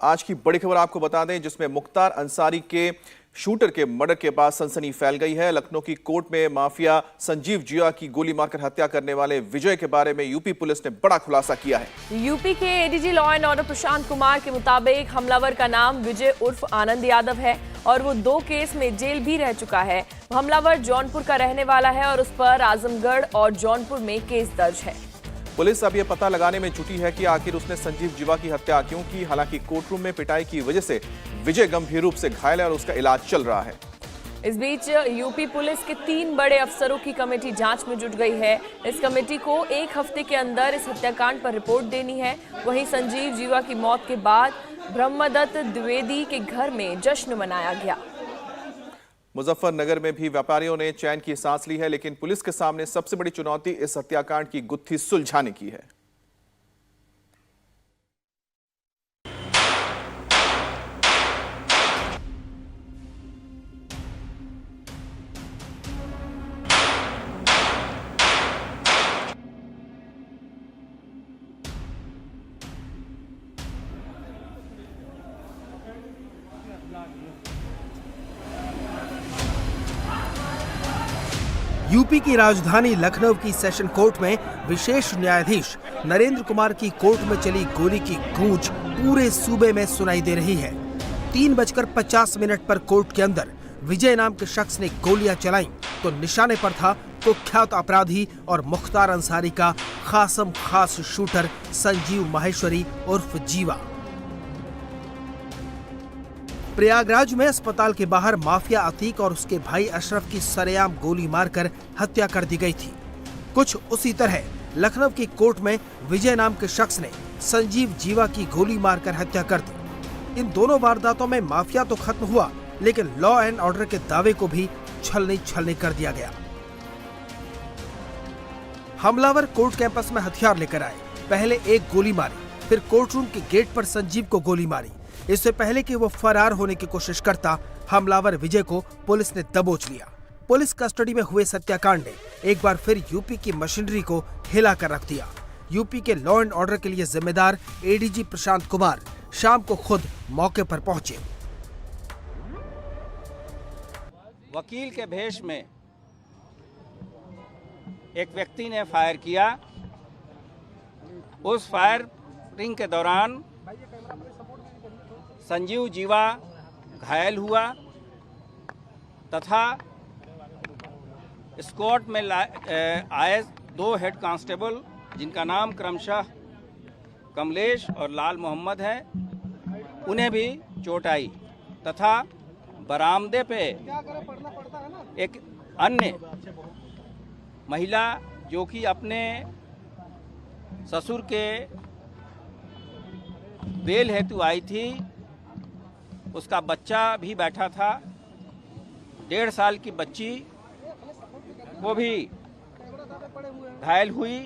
आज की बड़ी खबर आपको बता दें, जिसमें मुख्तार अंसारी के शूटर के मर्डर के बाद सनसनी फैल गई है। लखनऊ की कोर्ट में माफिया संजीव जिया की गोली मारकर हत्या करने वाले विजय के बारे में यूपी पुलिस ने बड़ा खुलासा किया है। यूपी के ADG law and order Prashant Kumar के मुताबिक हमलावर का नाम विजय उर्फ आनंद यादव है और वो 2 केस में जेल भी रह चुका है। हमलावर जौनपुर का रहने वाला है और उस पर आजमगढ़ और जौनपुर में केस दर्ज है। पुलिस अब यह पता लगाने में जुटी है कि आखिर उसने संजीव जिया की हत्या क्यों की। हालांकि कोर्टरूम में पिटाई की वजह से विजय गंभीर रूप से घायल है और उसका इलाज चल रहा है। इस बीच यूपी पुलिस के 3 बड़े अफसरों की कमेटी जांच में जुट गई है। इस कमेटी को 1 हफ्ते के अंदर इस हत्याकांड पर रिपोर्ट देनी है। वहीं संजीव जिया की मौत के बाद ब्रह्मदत्त द्विवेदी के घर में जश्न मनाया गया। मुजफ्फरनगर में भी व्यापारियों ने चैन की सांस ली है, लेकिन पुलिस के सामने सबसे बड़ी चुनौती इस हत्याकांड की गुत्थी सुलझाने की है। यूपी की राजधानी लखनऊ की सेशन कोर्ट में विशेष न्यायाधीश नरेंद्र कुमार की कोर्ट में चली गोली की गूंज पूरे सूबे में सुनाई दे रही है। 3:50 पर कोर्ट के अंदर विजय नाम के शख्स ने गोलियां चलाईं तो निशाने पर था कुख्यात अपराधी और मुख्तार अंसारी का खासम खास शूटर संजीव माहेश्वरी उर्फ जीवा। प्रयागराज में अस्पताल के बाहर माफिया अतीक और उसके भाई अशरफ की सरेआम गोली मारकर हत्या कर दी गई थी। कुछ उसी तरह लखनऊ की कोर्ट में विजय नाम के शख्स ने संजीव जीवा की गोली मारकर हत्या कर दी। इन दोनों वारदातों में माफिया तो खत्म हुआ, लेकिन लॉ एंड ऑर्डर के दावे को भी छलनी कर दिया गया। हमलावर कोर्ट कैंपस में हथियार लेकर आए। पहले एक गोली मारी, फिर कोर्टरूम के गेट पर संजीव को गोली मारी। इससे पहले कि वो फरार होने की कोशिश करता, हमलावर विजय को पुलिस ने दबोच लिया। पुलिस कस्टडी में हुए हत्याकांड ने एक बार फिर यूपी की मशीनरी को हिला कर रख दिया। यूपी के लॉ एंड ऑर्डर के लिए जिम्मेदार एडीजी प्रशांत कुमार शाम को खुद मौके पर पहुंचे। वकील के भेष में एक व्यक्ति ने फायर किया। उस फायरिंग के दौरान संजीव जीवा घायल हुआ तथा स्क्वाड में आए 2 हेड कांस्टेबल, जिनका नाम क्रमशः कमलेश और लाल मोहम्मद है, उन्हें भी चोट आई तथा बरामदे पे एक अन्य महिला जो कि अपने ससुर के बेल हेतु आई थी, उसका बच्चा भी बैठा था। 1.5 साल की बच्ची वो भी घायल हुई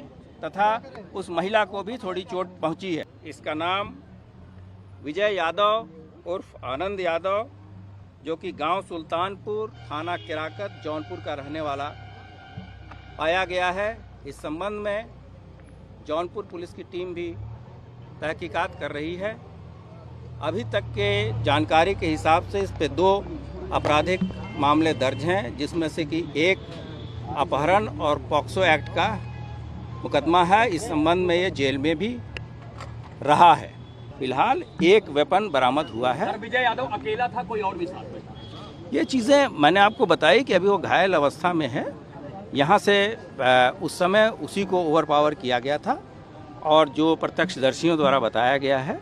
तथा उस महिला को भी थोड़ी चोट पहुंची है। इसका नाम विजय यादव उर्फ आनंद यादव, जो कि गांव सुल्तानपुर, थाना किराकत, जौनपुर का रहने वाला पाया गया है। इस संबंध में जौनपुर पुलिस की टीम भी तहकीकात कर रही है। अभी तक के जानकारी के हिसाब से इस पे 2 आपराधिक मामले दर्ज हैं, जिसमें से कि एक अपहरण और पॉक्सो एक्ट का मुकदमा है। इस संबंध में ये जेल में भी रहा है। फिलहाल एक वेपन बरामद हुआ है। विजय यादव अकेला था, कोई और भी साथ में था? ये चीज़ें मैंने आपको बताई कि अभी वो घायल अवस्था में है। यहाँ से उस समय उसी को ओवरपावर किया गया था और जो प्रत्यक्षदर्शियों द्वारा बताया गया है।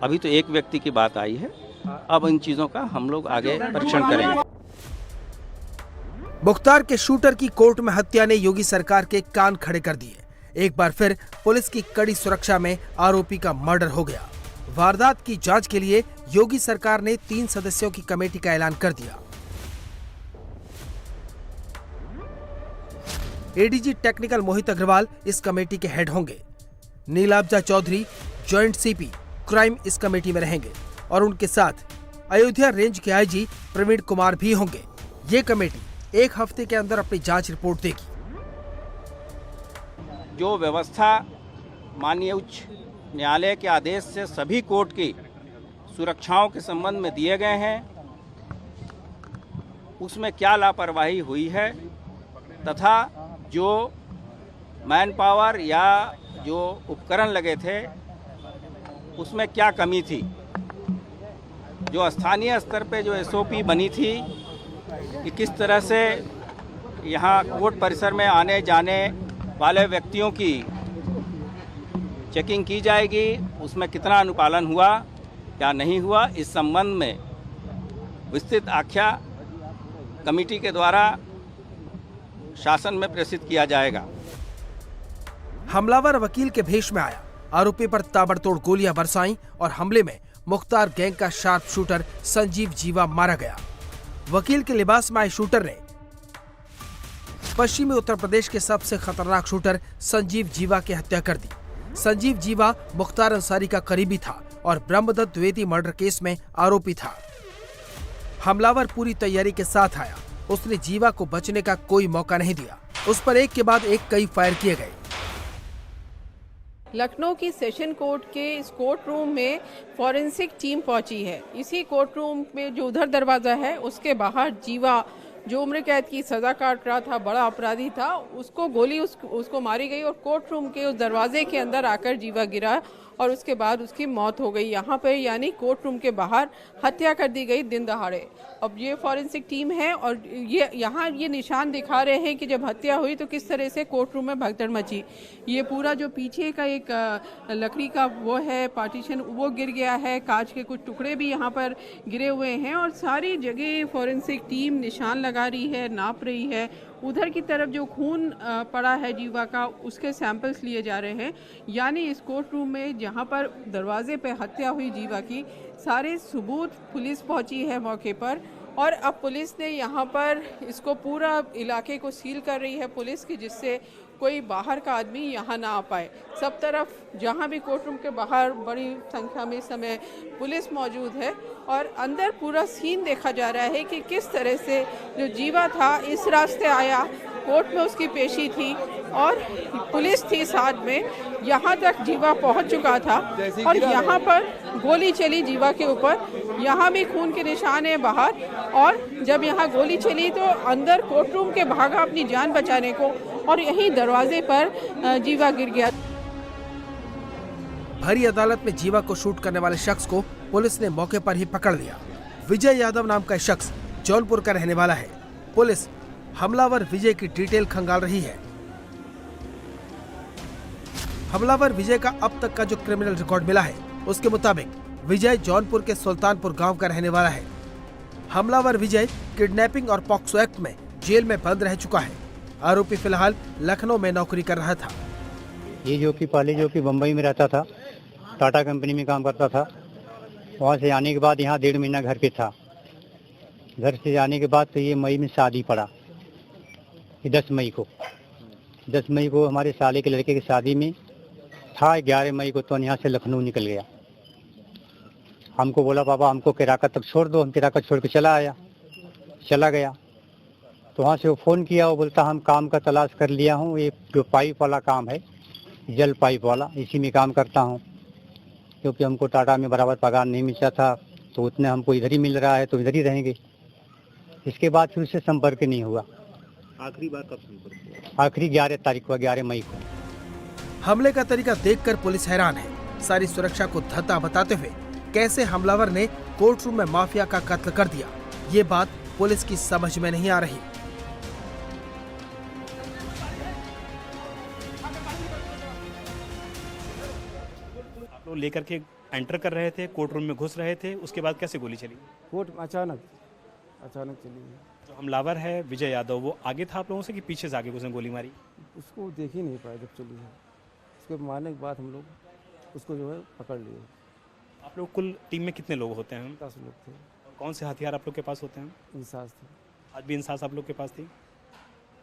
अभी तो एक व्यक्ति की बात आई है, अब इन चीजों का हम लोग आगे परीक्षण करेंगे। मुख्तार के शूटर की कोर्ट में हत्या ने योगी सरकार के कान खड़े कर दिए। एक बार फिर पुलिस की कड़ी सुरक्षा में आरोपी का मर्डर हो गया। वारदात की जांच के लिए योगी सरकार ने 3 सदस्यों की कमेटी का ऐलान कर दिया। एडीजी टेक्निकल मोहित अग्रवाल इस कमेटी के हेड होंगे। Nilabja Chaudhary joint CP crime इस कमेटी में रहेंगे और उनके साथ अयोध्या रेंज के आईजी प्रवीण कुमार भी होंगे। ये कमेटी 1 हफ्ते के अंदर अपनी जांच रिपोर्ट देगी। जो व्यवस्था माननीय उच्च न्यायालय के आदेश से सभी कोर्ट की सुरक्षाओं के संबंध में दिए गए हैं उसमें क्या लापरवाही हुई है तथा जो मैन पावर या जो उपकरण लगे थे उसमें क्या कमी थी। जो स्थानीय स्तर पे जो एसओपी बनी थी कि किस तरह से यहाँ कोर्ट परिसर में आने जाने वाले व्यक्तियों की चेकिंग की जाएगी, उसमें कितना अनुपालन हुआ क्या नहीं हुआ, इस संबंध में विस्तृत आख्या कमेटी के द्वारा शासन में प्रेषित किया जाएगा। हमलावर वकील के भेष में आया, आरोपी पर ताबड़तोड़ गोलियां बरसाईं और हमले में मुख्तार गैंग का शार्प शूटर संजीव जीवा मारा गया। वकील के लिबास में आए शूटर ने पश्चिमी उत्तर प्रदेश के सबसे खतरनाक शूटर संजीव जीवा की हत्या कर दी। संजीव जीवा मुख्तार अंसारी का करीबी था और ब्रह्मदत्त द्विवेदी मर्डर केस में आरोपी था। हमलावर पूरी तैयारी के साथ आया, उसने जीवा को बचने का कोई मौका नहीं दिया। उस पर एक के बाद एक कई फायर किए गए। लखनऊ की सेशन कोर्ट के इस कोर्ट रूम में फॉरेंसिक टीम पहुंची है। इसी कोर्ट रूम में जो उधर दरवाजा है उसके बाहर जीवा जो उम्र कैद की सजा काट रहा था, बड़ा अपराधी था, उसको गोली उसको मारी गई और कोर्ट रूम के उस दरवाजे के अंदर आकर जीवा गिरा और उसके बाद उसकी मौत हो गई। यहाँ पर यानी कोर्ट रूम के बाहर हत्या कर दी गई दिन दहाड़े। अब ये फॉरेंसिक टीम है और ये यहाँ ये निशान दिखा रहे हैं कि जब हत्या हुई तो किस तरह से कोर्ट रूम में भगदड़ मची। ये पूरा जो पीछे का एक लकड़ी का वो है पार्टीशन वो गिर गया है, कांच के कुछ टुकड़े भी यहाँ पर गिरे हुए हैं और सारी जगह फॉरेंसिक टीम निशान लगा रही है, नाप रही है। उधर की तरफ जो खून पड़ा है जीवा का उसके सैंपल्स लिए जा रहे हैं। यानी इस कोर्ट रूम में जहाँ पर दरवाजे पे हत्या हुई जीवा की सारे सबूत पुलिस पहुंची है मौके पर और अब पुलिस ने यहाँ पर इसको पूरा इलाके को सील कर रही है पुलिस की, जिससे कोई बाहर का आदमी यहाँ ना आ पाए। सब तरफ जहाँ भी कोर्ट रूम के बाहर बड़ी संख्या में इस समय पुलिस मौजूद है और अंदर पूरा सीन देखा जा रहा है कि किस तरह से जो जीवा था इस रास्ते आया, कोर्ट में उसकी पेशी थी और पुलिस थी साथ में, यहाँ तक जीवा पहुँच चुका था और यहाँ पर गोली चली जीवा के ऊपर। यहाँ भी खून के निशान है बाहर और जब यहाँ गोली चली तो अंदर कोर्ट रूम के भागा अपनी जान बचाने को और यहीं दरवाजे पर जीवा गिर गया। भरी अदालत में जीवा को शूट करने वाले शख्स को पुलिस ने मौके पर ही पकड़ लिया। विजय यादव नाम का शख्स जौनपुर का रहने वाला है। पुलिस हमलावर विजय की डिटेल खंगाल रही है। हमलावर विजय का अब तक का जो क्रिमिनल रिकॉर्ड मिला है उसके मुताबिक विजय जौनपुर के सुल्तानपुर गांव का रहने वाला है। हमलावर विजय किडनैपिंग और पॉक्सो एक्ट में जेल में बंद रह चुका है। आरोपी फिलहाल लखनऊ में नौकरी कर रहा था। ये जो कि पहले जो कि बम्बई में रहता था, टाटा कंपनी में काम करता था। वहाँ से आने के बाद यहाँ 1.5 महीना घर पे था। घर से आने के बाद तो ये मई में शादी पड़ा, ये 10 मई को हमारे साले के लड़के की शादी में था। 11 मई को तो यहाँ से लखनऊ निकल गया। हमको बोला पापा हमको किराका तक छोड़ दो, हम किराका छोड़ के चला गया। तो वहाँ से वो फ़ोन किया, वो बोलता हम काम का तलाश कर लिया हूँ, ये जो पाइप वाला काम है, जल पाइप वाला, इसी में काम करता हूँ। क्योंकि हमको टाटा में बराबर पगार नहीं मिलता था तो उतने हमको इधर ही मिल रहा है तो इधर ही रहेंगे। इसके बाद फिर उससे संपर्क नहीं हुआ। आखिरी बार कब संपर्क हुआ? आखिरी 11 तारीख को, 11 मई को। हमले का तरीका देखकर पुलिस हैरान है। सारी सुरक्षा को धत्ता बताते हुए कैसे हमलावर ने कोर्ट रूम में माफिया का कत्ल कर दिया, ये बात पुलिस की समझ में नहीं आ रही। आप लोग लेकर के एंटर कर रहे थे, कोर्ट रूम में घुस रहे थे, उसके बाद कैसे गोली चली? कोर्ट अचानक चली। जो हमलावर है विजय यादव, वो आगे था आप लोगों से कि पीछे से आगे उसने गोली मारी? उसको देख ही नहीं पाए जब चली है। उसके मारने के बाद हम लोग उसको जो है पकड़ लिए। आप लोग कुल टीम में कितने लोग होते हैं? 10 लोग थे। कौन से हथियार आप लोग के पास होते हैं? इंसास थे। आज भी इंसास आप लोग के पास थी?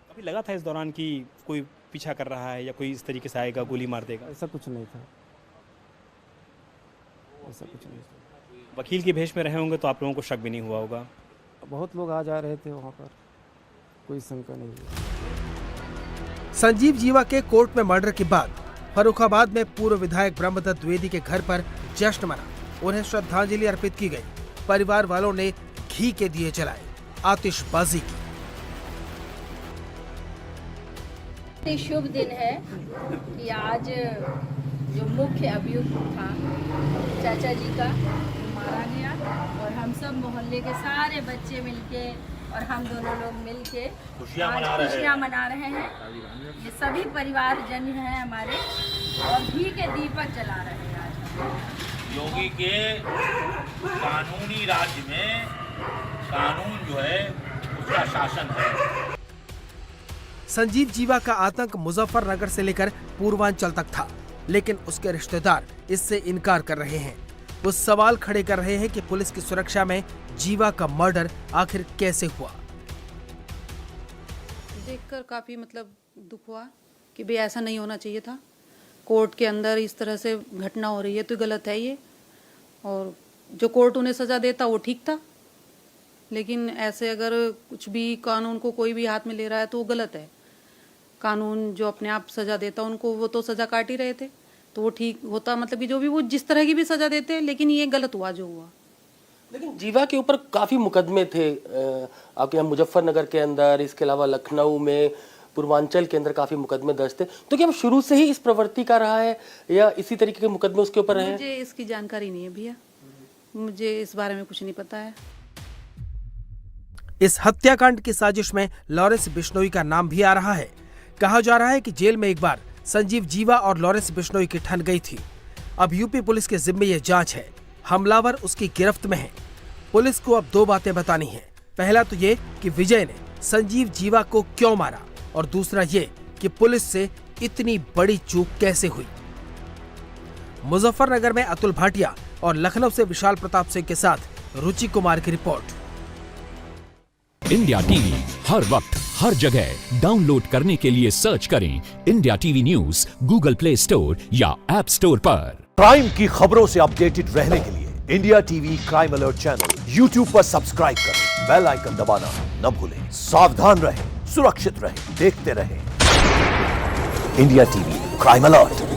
कभी लगा था इस दौरान कि कोई पीछा कर रहा है या कोई इस तरीके से आएगा गोली मार देगा? ऐसा कुछ नहीं था, ऐसा कुछ नहीं था। वकील के भेष में रहे होंगे तो आप लोगों को शक भी नहीं हुआ होगा? बहुत लोग आ जा रहे थे वहाँ पर, कोई शंका नहीं हुई। संजीव जीवा के कोर्ट में मर्डर के बाद फर्रुखाबाद में पूर्व विधायक ब्रह्मदत्त द्विवेदी के घर पर जश्न मना। उन्हें श्रद्धांजलि अर्पित की गई। परिवार वालों ने घी के दिए जलाए, आतिशबाजी की। शुभ दिन है कि आज जो मुख्य अभियुक्त था चाचा जी का मारा गया और हम सब मोहल्ले के सारे बच्चे मिलके और हम दोनों लोग मिलके खुशियाँ मना रहे हैं। ये सभी परिवार जन हैं हमारे और घी के दीपक जला रहे हैं। आज योगी के कानूनी राज्य में कानून जो है उसका शासन है। संजीव जीवा का आतंक मुजफ्फरनगर से लेकर पूर्वांचल तक था, लेकिन उसके रिश्तेदार इससे इनकार कर रहे हैं। वो सवाल खड़े कर रहे हैं कि पुलिस की सुरक्षा में जीवा का मर्डर आखिर कैसे हुआ। देखकर काफी दुख हुआ कि भाई ऐसा नहीं होना चाहिए था। कोर्ट के अंदर इस तरह से घटना हो रही है तो गलत है ये, और जो कोर्ट उन्हें सजा देता वो ठीक था, लेकिन ऐसे अगर कुछ भी कानून को कोई भी हाथ में ले रहा है तो वो गलत है। कानून जो अपने आप सजा देता उनको, वो तो सजा काट ही रहे थे, तो वो ठीक होता, कि जो भी वो जिस तरह की भी सजा देते, लेकिन ये गलत हुआ जो हुआ। लेकिन जीवा के ऊपर काफी मुकदमे थे आपके यहाँ मुजफ्फरनगर के अंदर, इसके अलावा लखनऊ में, पूर्वांचल के अंदर काफी मुकदमे दर्ज थे। तो क्या शुरू से ही इस प्रवृत्ति का रहा है या इसी तरीके के मुकदमे उसके ऊपर रहे? मुझे इसकी जानकारी नहीं है भैया, मुझे इस बारे में कुछ नहीं पता है। इस हत्याकांड की साजिश में लॉरेंस बिश्नोई का नाम भी आ रहा है। कहा जा रहा है कि जेल में एक बार संजीव जीवा और लॉरेंस बिश्नोई की ठन गई थी। अब यूपी पुलिस के जिम्मे ये जांच है। हमलावर उसकी गिरफ्त में है। पुलिस को अब 2 बातें बतानी है। पहला तो ये कि विजय ने संजीव जीवा को क्यों मारा, और दूसरा ये कि पुलिस से इतनी बड़ी चूक कैसे हुई। मुजफ्फरनगर में अतुल भाटिया और लखनऊ से विशाल प्रताप सिंह के साथ रुचि कुमार की रिपोर्ट। इंडिया टीवी हर वक्त हर जगह डाउनलोड करने के लिए सर्च करें India TV news Google play store या ऐप स्टोर पर। क्राइम की खबरों से अपडेटेड रहने के लिए India TV crime alert channel YouTube पर सब्सक्राइब करें, बेल आइकन दबाना न भूलें। सावधान रहें, सुरक्षित रहें, देखते रहें इंडिया टीवी क्राइम अलर्ट।